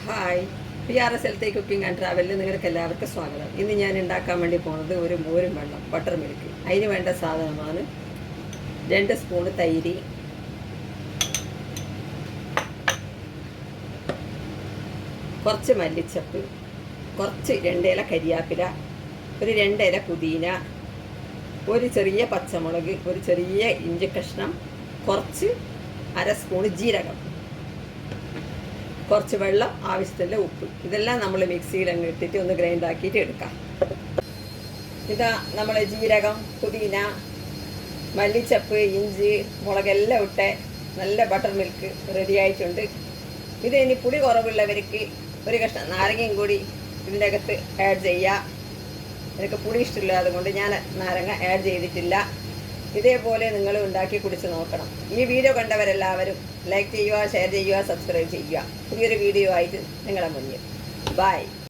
Hi PRSLT cooking and ട്രാവലിൽ നിങ്ങൾക്ക് എല്ലാവർക്കും സ്വാഗതം. ഇന്ന് ഞാൻ ഉണ്ടാക്കാൻ വേണ്ടി പോകുന്നത് ഒരു മോരും വെള്ളം ബട്ടർ മിൽക്ക്. അതിന് വേണ്ട സാധനമാണ് 2 സ്പൂൺ തൈര്, കുറച്ച് മല്ലിച്ചപ്പ്, കുറച്ച് 2 ഇല കരിയാപ്പില, ഒരു 2 ഇല പുതിന, ഒരു ചെറിയ പച്ചമുളക്, ഒരു ചെറിയ ഇഞ്ചി കഷ്ണം, കുറച്ച് 1/2 സ്പൂൺ ജീരകം, കുറച്ച് വെള്ളം, ആവശ്യത്തിൻ്റെ ഉപ്പ്. ഇതെല്ലാം നമ്മൾ മിക്സിയിൽ അങ്ങ് ഇട്ടിട്ട് ഒന്ന് ഗ്രൈൻഡ് ആക്കിയിട്ട് എടുക്കാം. ഇതാ നമ്മൾ ജീരകം, പുതിന, മല്ലിച്ചപ്പ്, ഇഞ്ചി, മുളകെല്ലാം ഇട്ട് നല്ല ബട്ടർ മിൽക്ക് റെഡി ആയിട്ടുണ്ട്. ഇത് ഇനി പുളി കുറവുള്ളവർക്ക് ഒരു കഷ്ണം നാരങ്ങയും കൂടി ഇതിൻ്റെ അകത്ത് ആഡ് ചെയ്യുക. എനിക്ക് പുളി ഇഷ്ടമില്ല, അതുകൊണ്ട് ഞാൻ നാരങ്ങ ആഡ് ചെയ്തിട്ടില്ല. ഇതേപോലെ നിങ്ങൾ ഉണ്ടാക്കി കുടിച്ച് നോക്കണം. ഈ വീഡിയോ കണ്ടവരെല്ലാവരും ലൈക്ക് ചെയ്യുക, ഷെയർ ചെയ്യുക, സബ്സ്ക്രൈബ് ചെയ്യുക. പുതിയൊരു വീഡിയോ ആയിട്ട് നിങ്ങളുടെ മുന്നിൽ. ബൈ.